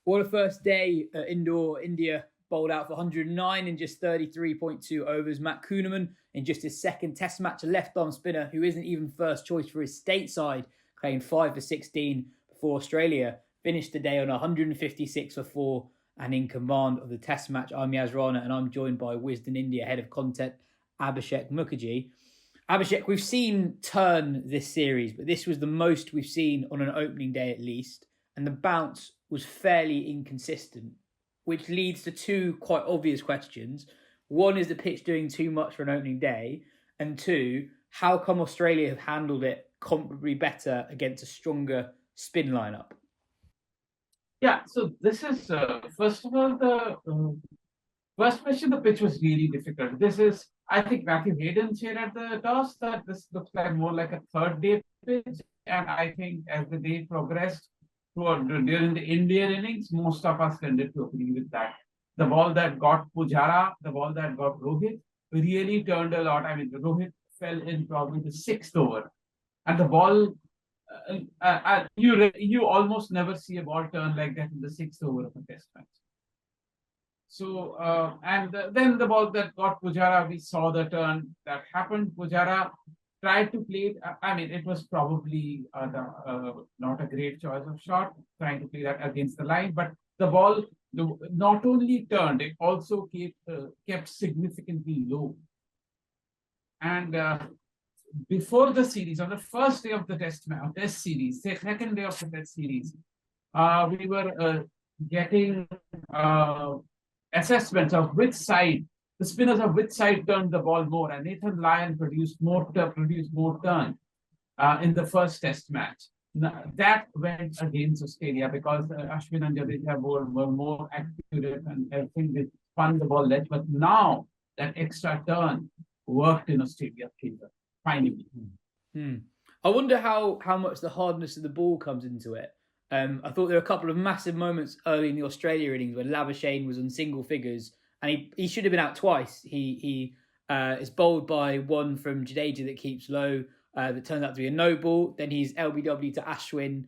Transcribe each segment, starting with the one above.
What a first day at Indore. India bowled out for 109 in just 33.2 overs. Matt Kuhneman, in just his second test match, a left-arm spinner who isn't even first choice for his stateside, claimed 5 for 16 before Australia finished the day on 156 for 4 and in command of the test match. I'm Rana, and I'm joined by Wisden India head of content, Abhishek Mukherjee. Abhishek, we've seen turn this series, but this was the most we've seen on an opening day at least, and the bounce was fairly inconsistent, which leads to two quite obvious questions. One, is the pitch doing too much for an opening day? And two, how come Australia have handled it comparably better against a stronger spin lineup? Yeah, so this is, first of all, the first question, the pitch was really difficult. This is, I think Matthew Hayden said at the toss that this looks like more like a third day pitch. And I think as the day progressed during the Indian innings, most of us tended to agree with that. The ball that got Pujara, the ball that got Rohit, really turned a lot. I mean, Rohit fell in probably the sixth over. And the ball, you almost never see a ball turn like that in the sixth over of a test match. So, then the ball that got Pujara, we saw the turn that happened. Pujara tried to play it. I mean, it was probably not a great choice of shot, trying to play that against the line. But the ball not only turned, it also kept significantly low. And before the series, on the first day of the test series, the second day of the test series, we were getting assessments of which side, the spinners of which side turned the ball more, and Nathan Lyon produced more turn in the first test match. Now, that went against Australia because Ashwin and Jadeja were more accurate and everything, they spun the ball less. But now that extra turn worked in Australia's favor, finally. I wonder how much the hardness of the ball comes into it. I thought there were a couple of massive moments early in the Australia innings where Labuschagne was on single figures, and he should have been out twice. He is bowled by one from Jadeja that keeps low, that turns out to be a no ball. Then he's LBW to Ashwin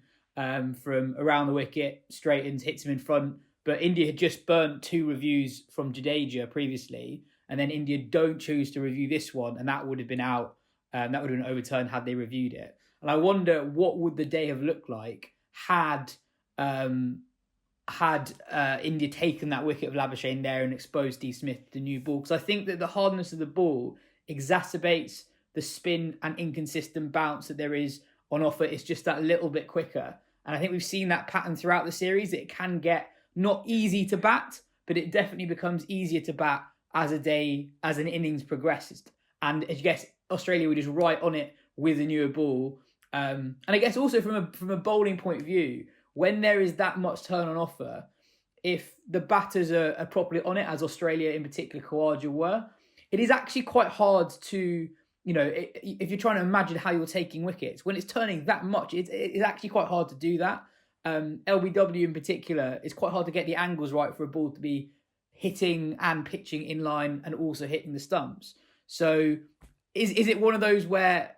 from around the wicket, straightens, hits him in front. But India had just burnt 2 reviews from Jadeja previously, and then India don't choose to review this one, and that would have been out. That would have been overturned had they reviewed it. And I wonder what would the day have looked like had India taken that wicket of Labuschagne there and exposed Steve Smith to the new ball. Because I think that the hardness of the ball exacerbates the spin and inconsistent bounce that there is on offer. It's just that little bit quicker. And I think we've seen that pattern throughout the series. It can get not easy to bat, but it definitely becomes easier to bat as an innings progresses. And I guess Australia were just right on it with a newer ball. And I guess also from a bowling point of view, when there is that much turn on offer, if the batters are properly on it, as Australia in particular, Khawaja were, it is actually quite hard to, if you're trying to imagine how you're taking wickets, when it's turning that much, it's actually quite hard to do that. LBW in particular, it's quite hard to get the angles right for a ball to be hitting and pitching in line and also hitting the stumps. So is it one of those where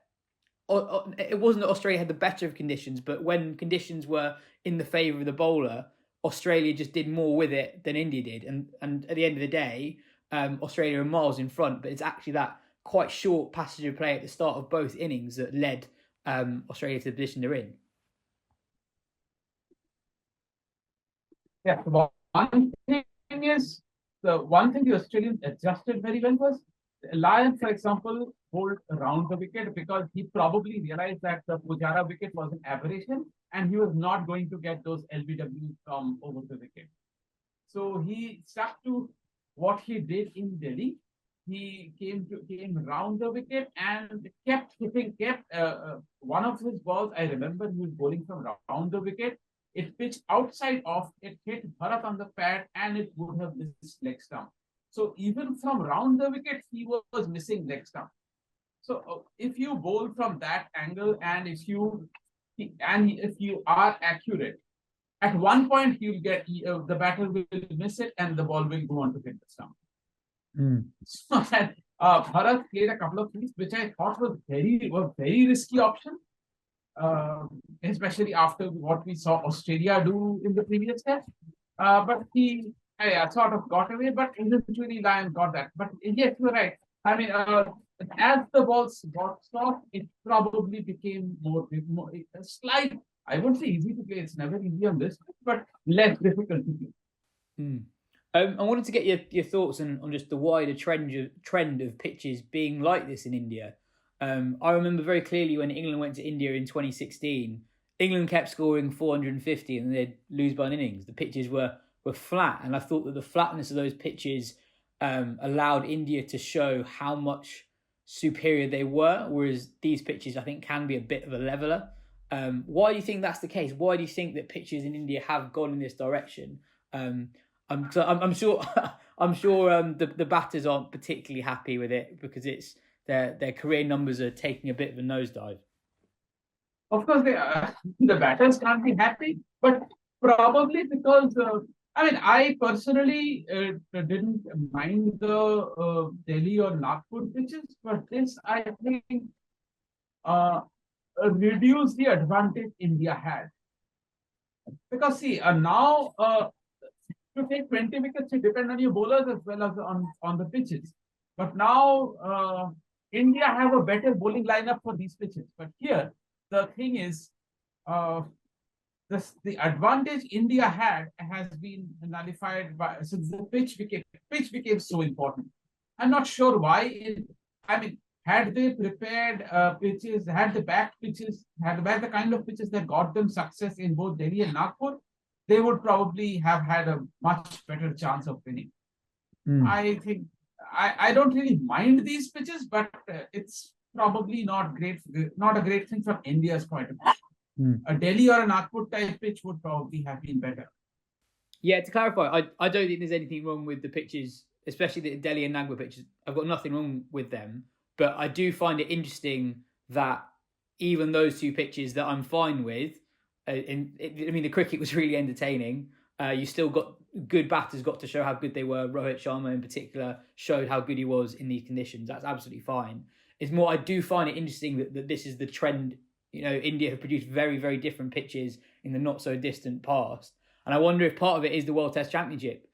it wasn't that Australia had the better of conditions, but when conditions were in the favour of the bowler, Australia just did more with it than India did. And at the end of the day, Australia are miles in front, but it's actually that quite short passage of play at the start of both innings that led Australia to the position they're in. Yeah, one thing the Australians adjusted very well was Lyon, for example, bowled around the wicket because he probably realized that the Pujara wicket was an aberration and he was not going to get those LBWs from over the wicket. So he stuck to what he did in Delhi. He came around the wicket and kept hitting. One of his balls, I remember, he was bowling from around the wicket. It pitched outside off. It hit Bharat on the pad and it would have missed leg stump. So even from round the wicket, he was missing leg stump. So if you bowl from that angle and if you are accurate, at one point you'll get the batter will miss it and the ball will go on to hit the stump. So that Bharat played a couple of things which I thought was very risky option, especially after what we saw Australia do in the previous test. But he sort of got away, but eventually Lion got that. But yes, you're right. I mean, as the balls got soft, it probably became more a slight. I wouldn't say easy to play. It's never easy on this, but less difficult to play. I wanted to get your thoughts on just the wider trend of pitches being like this in India. I remember very clearly when England went to India in 2016. England kept scoring 450 and they'd lose by an innings. The pitches were flat, and I thought that the flatness of those pitches allowed India to show how much superior they were, whereas these pitches I think can be a bit of a leveler. Why do you think that's the case? Why do you think that pitches in India have gone in this direction? I'm sure the batters aren't particularly happy with it because it's their career numbers are taking a bit of a nosedive. Of course, the batters can't be happy, but probably because I personally didn't mind the Delhi or Nagpur pitches, but this I think reduced the advantage India had. Because see, now to take 20 wickets, you depend on your bowlers as well as on the pitches. But now India have a better bowling lineup for these pitches. But here, the thing is, the advantage India had has been nullified by since the pitch became so important. I'm not sure why. Had they prepared pitches, had the back the kind of pitches that got them success in both Delhi and Nagpur, they would probably have had a much better chance of winning. I think I don't really mind these pitches, but it's probably not a great thing from India's point of view. A Delhi or a Nagpur type pitch would probably have been better. Yeah, to clarify, I don't think there's anything wrong with the pitches, especially the Delhi and Nagpur pitches. I've got nothing wrong with them, but I do find it interesting that even those two pitches that I'm fine with, the cricket was really entertaining. You still got good batters got to show how good they were. Rohit Sharma in particular showed how good he was in these conditions. That's absolutely fine. It's more, I do find it interesting that this is the trend. India have produced very, very different pitches in the not so distant past. And I wonder if part of it is the World Test Championship.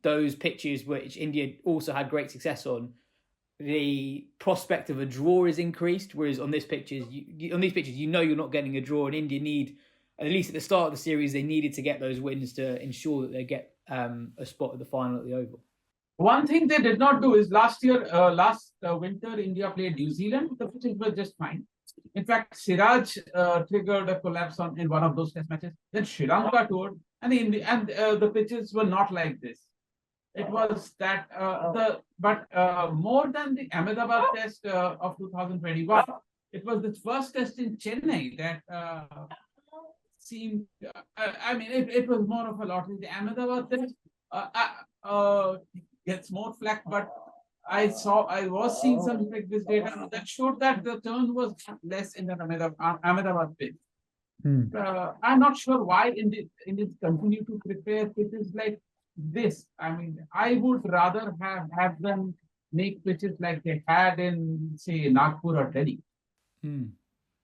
Those pitches which India also had great success on, the prospect of a draw is increased, whereas on these pitches, you're not getting a draw, and India need, at least at the start of the series, they needed to get those wins to ensure that they get a spot at the final at the Oval. One thing they did not do is last winter, India played New Zealand. The pitches were just fine. In fact, Siraj triggered a collapse in one of those test matches. Then Sri Lanka toured, and the pitches were not like this. It was that more than the Ahmedabad test of 2021, it was the first test in Chennai that seemed. It was more of a lottery. The Ahmedabad test gets more flack, but I was seeing some this data that showed that the turn was less in the Ahmedabad pitch. I'm not sure why Indians continue to prepare pitches like this. I would rather have them make pitches like they had in, say, Nagpur or Delhi.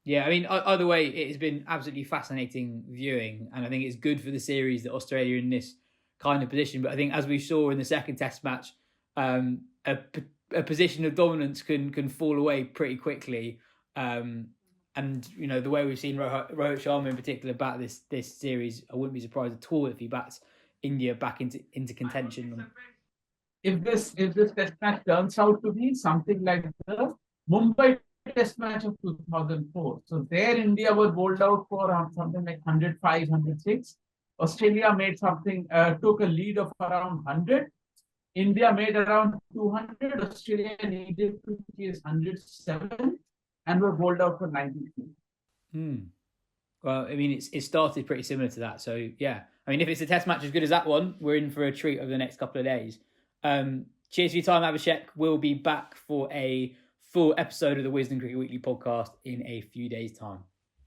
Yeah, either way, it has been absolutely fascinating viewing, and I think it's good for the series that Australia are in this kind of position. But I think, as we saw in the second Test match, a position of dominance can fall away pretty quickly. And the way we've seen Rohit Sharma in particular bat this series, I wouldn't be surprised at all if he bats India back into contention. If this test match turns out to be something like the Mumbai test match of 2004, so there India was bowled out for something like 105, 106. Australia made took a lead of around 100. India made around 200. Australia needed to chase 107 and were bowled out for 93. Well, it started pretty similar to that. So, yeah. If it's a test match as good as that one, we're in for a treat over the next couple of days. Cheers for your time, Abhishek. We'll be back for a full episode of the Wisden Cricket Weekly podcast in a few days' time.